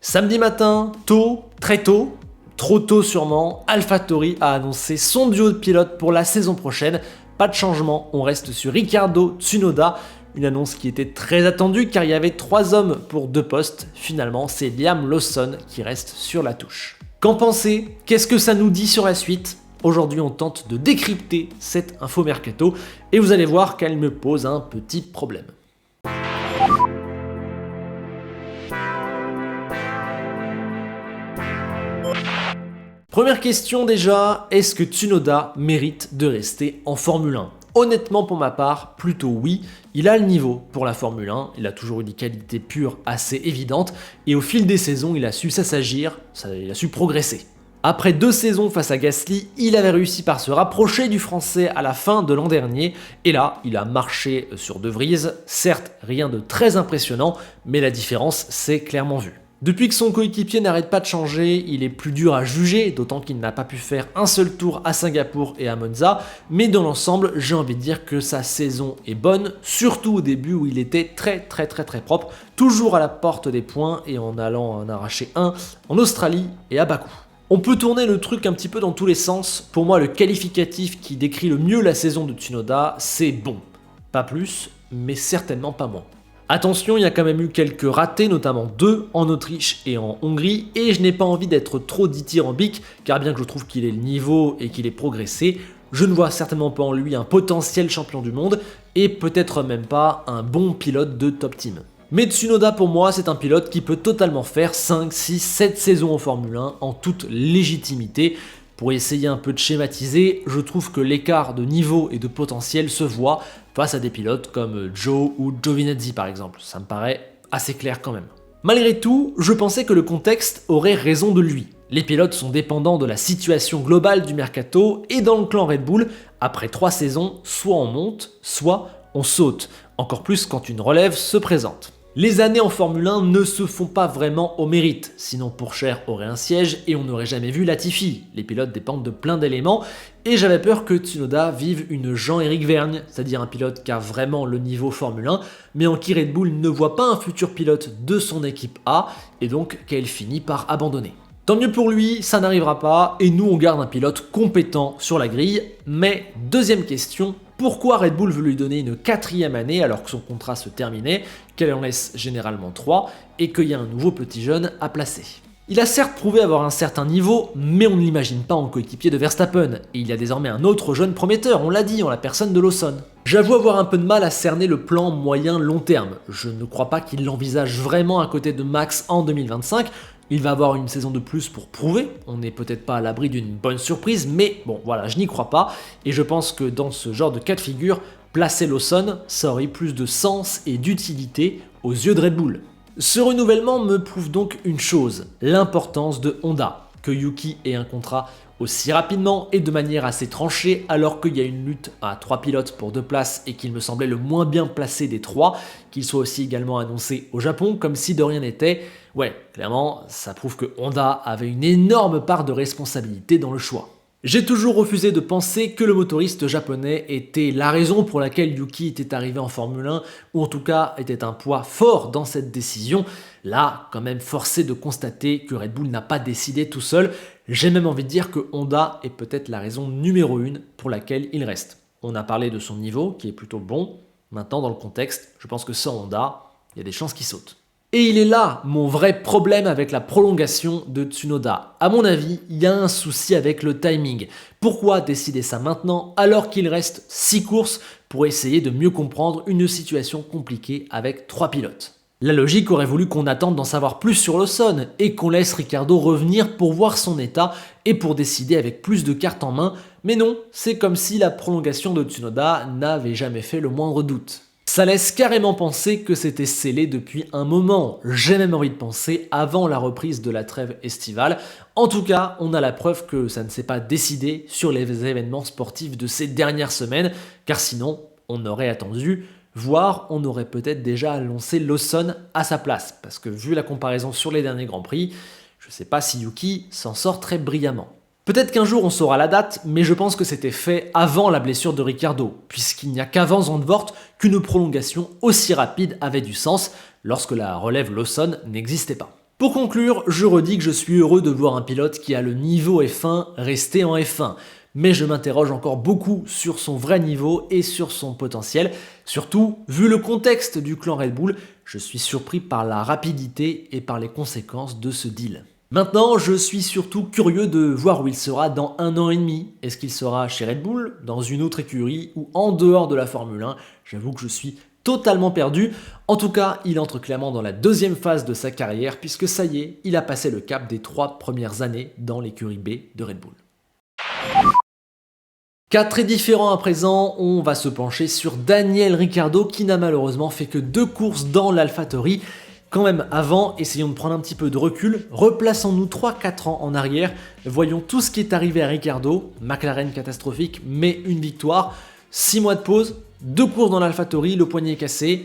Samedi matin, tôt, très tôt, trop tôt sûrement, AlphaTauri a annoncé son duo de pilotes pour la saison prochaine. Pas de changement, on reste sur Ricciardo Tsunoda. Une annonce qui était très attendue car il y avait 3 hommes pour 2 postes. Finalement, c'est Liam Lawson qui reste sur la touche. Qu'en pensez? Qu'est-ce que ça nous dit sur la suite? Aujourd'hui, on tente de décrypter cette info mercato et vous allez voir qu'elle me pose un petit problème. Première question déjà, est-ce que Tsunoda mérite de rester en Formule 1? Honnêtement pour ma part, plutôt oui, il a le niveau pour la Formule 1, il a toujours eu des qualités pures assez évidentes et au fil des saisons il a su s'assagir, il a su progresser. Après 2 saisons face à Gasly, il avait réussi par se rapprocher du français à la fin de l'an dernier et là il a marché sur De Vries, certes rien de très impressionnant mais la différence s'est clairement vue. Depuis que son coéquipier n'arrête pas de changer, il est plus dur à juger, d'autant qu'il n'a pas pu faire un seul tour à Singapour et à Monza, mais dans l'ensemble, j'ai envie de dire que sa saison est bonne, surtout au début où il était très propre, toujours à la porte des points et en allant en arracher un en Australie et à Bakou. On peut tourner le truc un petit peu dans tous les sens, pour moi le qualificatif qui décrit le mieux la saison de Tsunoda, c'est bon. Pas plus, mais certainement pas moins. Attention, il y a quand même eu quelques ratés, notamment 2 en Autriche et en Hongrie, et je n'ai pas envie d'être trop dithyrambique, car bien que je trouve qu'il ait le niveau et qu'il ait progressé, je ne vois certainement pas en lui un potentiel champion du monde, et peut-être même pas un bon pilote de top team. Mais Tsunoda pour moi c'est un pilote qui peut totalement faire 5, 6, 7 saisons en Formule 1 en toute légitimité. Pour essayer un peu de schématiser, je trouve que l'écart de niveau et de potentiel se voit face à des pilotes comme Joe ou Giovinazzi par exemple. Ça me paraît assez clair quand même. Malgré tout, je pensais que le contexte aurait raison de lui. Les pilotes sont dépendants de la situation globale du mercato et dans le clan Red Bull, après 3 saisons, soit on monte, soit on saute. Encore plus quand une relève se présente. Les années en Formule 1 ne se font pas vraiment au mérite, sinon Pourchaire aurait un siège et on n'aurait jamais vu Latifi. Les pilotes dépendent de plein d'éléments et j'avais peur que Tsunoda vive une Jean-Éric Vergne, c'est-à-dire un pilote qui a vraiment le niveau Formule 1, mais en qui Red Bull ne voit pas un futur pilote de son équipe A et donc qu'elle finit par abandonner. Tant mieux pour lui, ça n'arrivera pas et nous on garde un pilote compétent sur la grille, mais deuxième question, pourquoi Red Bull veut lui donner une 4e année alors que son contrat se terminait, qu'elle en laisse généralement 3 et qu'il y a un nouveau petit jeune à placer? Il a certes prouvé avoir un certain niveau, mais on ne l'imagine pas en coéquipier de Verstappen, et il y a désormais un autre jeune prometteur, on l'a dit, en la personne de Lawson. J'avoue avoir un peu de mal à cerner le plan moyen-long terme, je ne crois pas qu'il l'envisage vraiment à côté de Max en 2025, il va avoir une saison de plus pour prouver, on n'est peut-être pas à l'abri d'une bonne surprise, mais bon voilà, je n'y crois pas, et je pense que dans ce genre de cas de figure, placer Lawson, ça aurait plus de sens et d'utilité aux yeux de Red Bull. Ce renouvellement me prouve donc une chose, l'importance de Honda, que Yuki ait un contrat aussi rapidement et de manière assez tranchée alors qu'il y a une lutte à 3 pilotes pour 2 places et qu'il me semblait le moins bien placé des 3, qu'il soit aussi également annoncé au Japon comme si de rien n'était. Ouais, clairement, ça prouve que Honda avait une énorme part de responsabilité dans le choix. J'ai toujours refusé de penser que le motoriste japonais était la raison pour laquelle Yuki était arrivé en Formule 1, ou en tout cas était un poids fort dans cette décision. Là, quand même forcé de constater que Red Bull n'a pas décidé tout seul. J'ai même envie de dire que Honda est peut-être la raison numéro 1 pour laquelle il reste. On a parlé de son niveau, qui est plutôt bon. Maintenant, dans le contexte, je pense que sans Honda, il y a des chances qu'il saute. Et il est là mon vrai problème avec la prolongation de Tsunoda. À mon avis, il y a un souci avec le timing. Pourquoi décider ça maintenant alors qu'il reste 6 courses pour essayer de mieux comprendre une situation compliquée avec 3 pilotes? La logique aurait voulu qu'on attende d'en savoir plus sur Lawson et qu'on laisse Ricciardo revenir pour voir son état et pour décider avec plus de cartes en main, mais non, c'est comme si la prolongation de Tsunoda n'avait jamais fait le moindre doute. Ça laisse carrément penser que c'était scellé depuis un moment, j'ai même envie de penser avant la reprise de la trêve estivale. En tout cas, on a la preuve que ça ne s'est pas décidé sur les événements sportifs de ces dernières semaines, car sinon, on aurait attendu, voire on aurait peut-être déjà annoncé Lawson à sa place, parce que vu la comparaison sur les derniers Grands Prix, je ne sais pas si Yuki s'en sort très brillamment. Peut-être qu'un jour on saura la date, mais je pense que c'était fait avant la blessure de Ricciardo, puisqu'il n'y a qu'avant Zandvoort qu'une prolongation aussi rapide avait du sens lorsque la relève Lawson n'existait pas. Pour conclure, je redis que je suis heureux de voir un pilote qui a le niveau F1 rester en F1. Mais je m'interroge encore beaucoup sur son vrai niveau et sur son potentiel. Surtout, vu le contexte du clan Red Bull, je suis surpris par la rapidité et par les conséquences de ce deal. Maintenant, je suis surtout curieux de voir où il sera dans 1 an et demi. Est-ce qu'il sera chez Red Bull, dans une autre écurie ou en dehors de la Formule 1 ? J'avoue que je suis totalement perdu. En tout cas, il entre clairement dans la deuxième phase de sa carrière puisque ça y est, il a passé le cap des 3 premières années dans l'écurie B de Red Bull. Cas très différent à présent, on va se pencher sur Daniel Ricciardo qui n'a malheureusement fait que 2 courses dans l'AlphaTauri. Quand même avant, essayons de prendre un petit peu de recul, replaçons-nous 3-4 ans en arrière, voyons tout ce qui est arrivé à Ricciardo, McLaren catastrophique mais une victoire, 6 mois de pause, 2 courses dans l'AlphaTauri, le poignet cassé.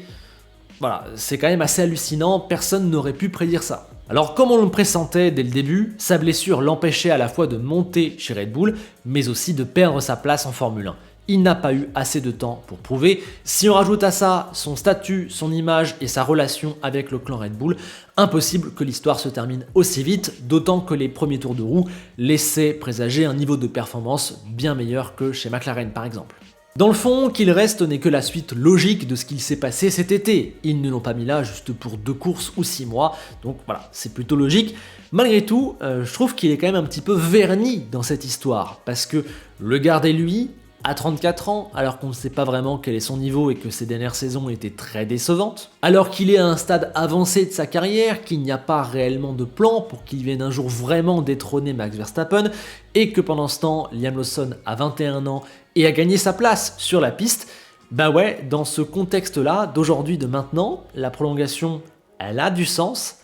Voilà, c'est quand même assez hallucinant, personne n'aurait pu prédire ça. Alors comme on le pressentait dès le début, sa blessure l'empêchait à la fois de monter chez Red Bull, mais aussi de perdre sa place en Formule 1. Il n'a pas eu assez de temps pour prouver. Si on rajoute à ça son statut, son image et sa relation avec le clan Red Bull, impossible que l'histoire se termine aussi vite, d'autant que les premiers tours de roue laissaient présager un niveau de performance bien meilleur que chez McLaren par exemple. Dans le fond, qu'il reste n'est que la suite logique de ce qu'il s'est passé cet été. Ils ne l'ont pas mis là juste pour 2 courses ou 6 mois, donc voilà, c'est plutôt logique. Malgré tout, je trouve qu'il est quand même un petit peu verni dans cette histoire, parce que le garder lui, à 34 ans, alors qu'on ne sait pas vraiment quel est son niveau et que ses dernières saisons étaient très décevantes, alors qu'il est à un stade avancé de sa carrière, qu'il n'y a pas réellement de plan pour qu'il vienne un jour vraiment détrôner Max Verstappen, et que pendant ce temps, Liam Lawson a 21 ans et a gagné sa place sur la piste, bah ouais, dans ce contexte-là, d'aujourd'hui, de maintenant, la prolongation, elle a du sens,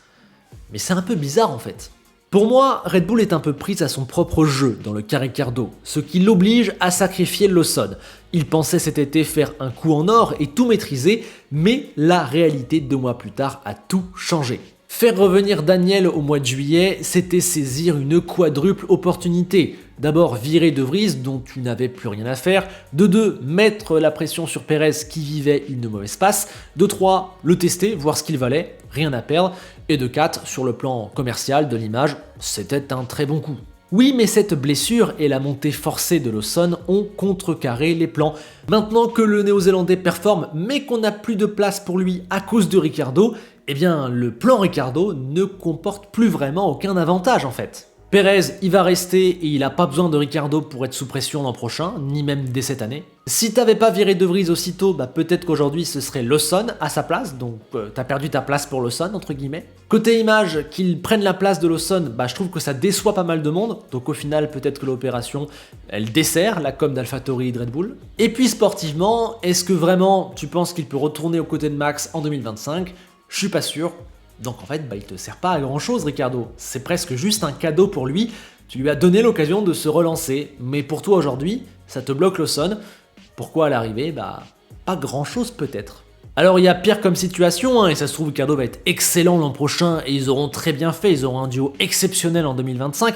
mais c'est un peu bizarre en fait. Pour moi, Red Bull est un peu prise à son propre jeu dans le cas Ricciardo, ce qui l'oblige à sacrifier Lawson. Il pensait cet été faire un coup en or et tout maîtriser, mais la réalité 2 mois plus tard a tout changé. Faire revenir Daniel au mois de juillet, c'était saisir une quadruple opportunité. D'abord virer De Vries dont tu n'avais plus rien à faire, de 2 mettre la pression sur Perez qui vivait une mauvaise passe, de 3 le tester, voir ce qu'il valait, rien à perdre, et de 4 sur le plan commercial de l'image, c'était un très bon coup. Oui, mais cette blessure et la montée forcée de Lawson ont contrecarré les plans. Maintenant que le Néo-Zélandais performe mais qu'on n'a plus de place pour lui à cause de Ricciardo, eh bien le plan Ricciardo ne comporte plus vraiment aucun avantage en fait. Perez, il va rester et il n'a pas besoin de Ricciardo pour être sous pression l'an prochain, ni même dès cette année. Si t'avais pas viré De Vries aussitôt, bah peut-être qu'aujourd'hui ce serait Lawson à sa place, donc t'as perdu ta place pour Lawson entre guillemets. Côté image, qu'ils prennent la place de Lawson, bah je trouve que ça déçoit pas mal de monde, donc au final peut-être que l'opération, elle dessert la com d'AlphaTauri et de Red Bull. Et puis sportivement, est-ce que vraiment tu penses qu'il peut retourner aux côtés de Max en 2025 ? Je suis pas sûr. Donc en fait, bah, il te sert pas à grand chose Ricciardo, c'est presque juste un cadeau pour lui, tu lui as donné l'occasion de se relancer, mais pour toi aujourd'hui, ça te bloque Lawson, pourquoi à l'arrivée ? Bah pas grand chose peut-être. Alors il y a pire comme situation, hein, et ça se trouve Ricciardo va être excellent l'an prochain, et ils auront très bien fait, ils auront un duo exceptionnel en 2025,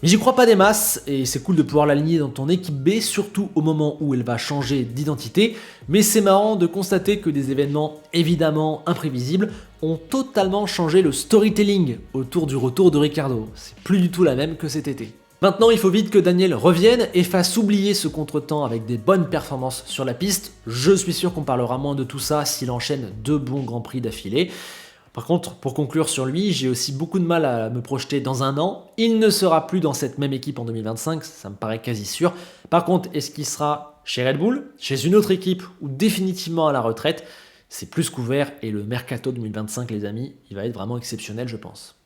mais j'y crois pas des masses, et c'est cool de pouvoir l'aligner dans ton équipe B, surtout au moment où elle va changer d'identité, mais c'est marrant de constater que des événements évidemment imprévisibles ont totalement changé le storytelling autour du retour de Ricciardo. C'est plus du tout la même que cet été. Maintenant, il faut vite que Daniel revienne et fasse oublier ce contretemps avec des bonnes performances sur la piste. Je suis sûr qu'on parlera moins de tout ça s'il enchaîne 2 bons Grands Prix d'affilée. Par contre, pour conclure sur lui, j'ai aussi beaucoup de mal à me projeter dans 1 an. Il ne sera plus dans cette même équipe en 2025, ça me paraît quasi sûr. Par contre, est-ce qu'il sera chez Red Bull, chez une autre équipe ou définitivement à la retraite ? C'est plus qu'ouvert et le mercato 2025, les amis, il va être vraiment exceptionnel, je pense.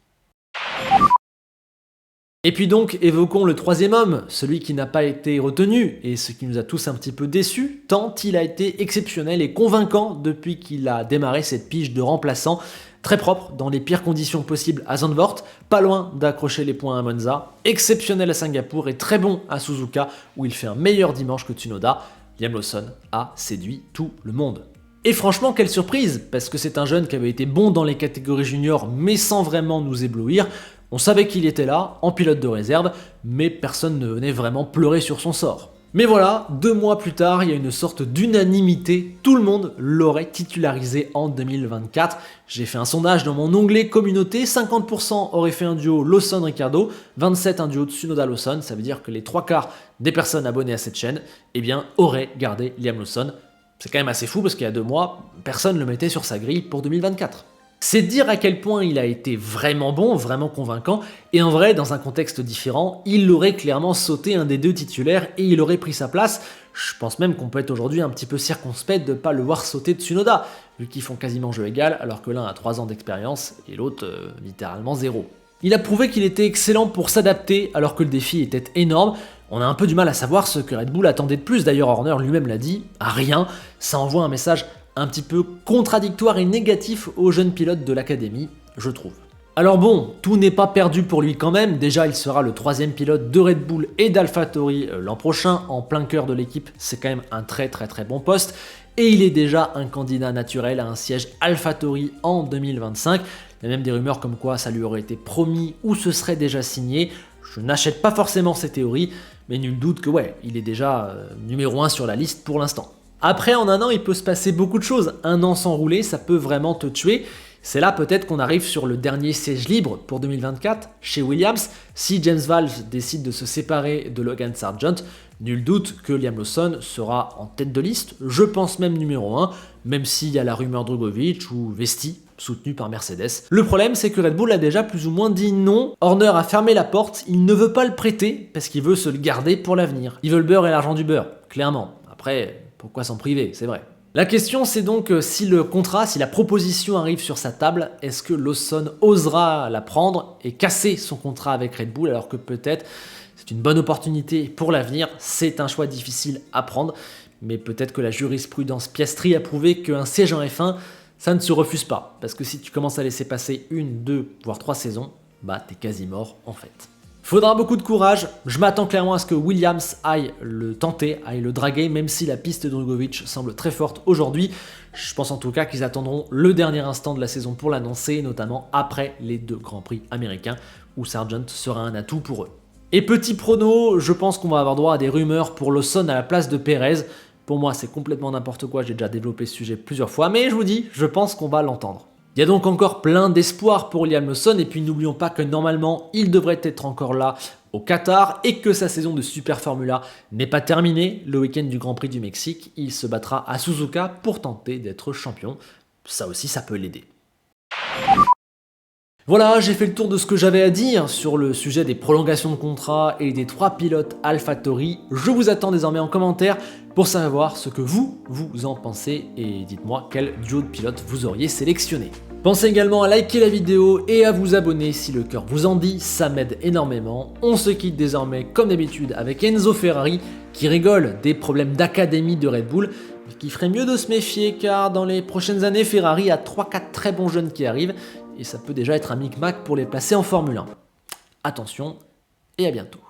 Et puis donc, évoquons le 3e homme, celui qui n'a pas été retenu, et ce qui nous a tous un petit peu déçus, tant il a été exceptionnel et convaincant depuis qu'il a démarré cette pige de remplaçant, très propre, dans les pires conditions possibles à Zandvoort, pas loin d'accrocher les points à Monza, exceptionnel à Singapour et très bon à Suzuka, où il fait un meilleur dimanche que Tsunoda. Liam Lawson a séduit tout le monde. Et franchement, quelle surprise, parce que c'est un jeune qui avait été bon dans les catégories juniors, mais sans vraiment nous éblouir. On savait qu'il était là, en pilote de réserve, mais personne ne venait vraiment pleurer sur son sort. Mais voilà, 2 mois plus tard, il y a une sorte d'unanimité, tout le monde l'aurait titularisé en 2024. J'ai fait un sondage dans mon onglet communauté, 50% auraient fait un duo Lawson-Ricciardo, 27% un duo Tsunoda-Lawson, ça veut dire que les 3/4 des personnes abonnées à cette chaîne, eh bien, auraient gardé Liam Lawson. C'est quand même assez fou parce qu'il y a 2 mois, personne ne le mettait sur sa grille pour 2024. C'est dire à quel point il a été vraiment bon, vraiment convaincant, et en vrai, dans un contexte différent, il aurait clairement sauté un des 2 titulaires et il aurait pris sa place. Je pense même qu'on peut être aujourd'hui un petit peu circonspect de ne pas le voir sauter de Tsunoda, vu qu'ils font quasiment jeu égal, alors que l'un a 3 ans d'expérience et l'autre littéralement 0. Il a prouvé qu'il était excellent pour s'adapter alors que le défi était énorme. On a un peu du mal à savoir ce que Red Bull attendait de plus, d'ailleurs Horner lui-même l'a dit, rien, ça envoie un message un petit peu contradictoire et négatif aux jeunes pilotes de l'académie, je trouve. Alors bon, tout n'est pas perdu pour lui quand même, déjà il sera le 3e pilote de Red Bull et d'AlphaTauri l'an prochain, en plein cœur de l'équipe, c'est quand même un très bon poste, et il est déjà un candidat naturel à un siège AlphaTauri en 2025, il y a même des rumeurs comme quoi ça lui aurait été promis ou ce serait déjà signé, je n'achète pas forcément ces théories, mais nul doute que ouais, il est déjà numéro 1 sur la liste pour l'instant. Après, en un an, il peut se passer beaucoup de choses. Un an sans rouler, ça peut vraiment te tuer. C'est là peut-être qu'on arrive sur le dernier siège libre pour 2024 chez Williams. Si James Valve décide de se séparer de Logan Sargent, nul doute que Liam Lawson sera en tête de liste, je pense même numéro 1, même s'il y a la rumeur Drugovich ou Vesti, soutenu par Mercedes. Le problème, c'est que Red Bull a déjà plus ou moins dit non. Horner a fermé la porte, il ne veut pas le prêter parce qu'il veut se le garder pour l'avenir. Il veut le beurre et l'argent du beurre, clairement. Après, pourquoi s'en priver, c'est vrai. La question c'est donc si le contrat, si la proposition arrive sur sa table, est-ce que Lawson osera la prendre et casser son contrat avec Red Bull alors que peut-être c'est une bonne opportunité pour l'avenir, c'est un choix difficile à prendre, mais peut-être que la jurisprudence Piastri a prouvé qu'un siège en F1, ça ne se refuse pas, parce que si tu commences à laisser passer 1, 2, voire 3 saisons, bah t'es quasi mort en fait. Faudra beaucoup de courage, je m'attends clairement à ce que Williams aille le tenter, aille le draguer, même si la piste de Drugovich semble très forte aujourd'hui. Je pense en tout cas qu'ils attendront le dernier instant de la saison pour l'annoncer, notamment après les 2 Grands Prix américains, où Sargent sera un atout pour eux. Et petit prono, je pense qu'on va avoir droit à des rumeurs pour Lawson à la place de Perez. Pour moi, c'est complètement n'importe quoi, j'ai déjà développé ce sujet plusieurs fois, mais je vous dis, je pense qu'on va l'entendre. Il y a donc encore plein d'espoir pour Liam Lawson, et puis n'oublions pas que normalement, il devrait être encore là au Qatar, et que sa saison de Super Formula n'est pas terminée. Le week-end du Grand Prix du Mexique, il se battra à Suzuka pour tenter d'être champion. Ça aussi, ça peut l'aider. Voilà, j'ai fait le tour de ce que j'avais à dire sur le sujet des prolongations de contrat et des 3 pilotes AlphaTauri. Je vous attends désormais en commentaire pour savoir ce que vous en pensez et dites-moi quel duo de pilotes vous auriez sélectionné. Pensez également à liker la vidéo et à vous abonner si le cœur vous en dit, ça m'aide énormément. On se quitte désormais comme d'habitude avec Enzo Ferrari qui rigole des problèmes d'académie de Red Bull, mais qui ferait mieux de se méfier car dans les prochaines années Ferrari a 3-4 très bons jeunes qui arrivent et ça peut déjà être un micmac pour les placer en Formule 1. Attention et à bientôt.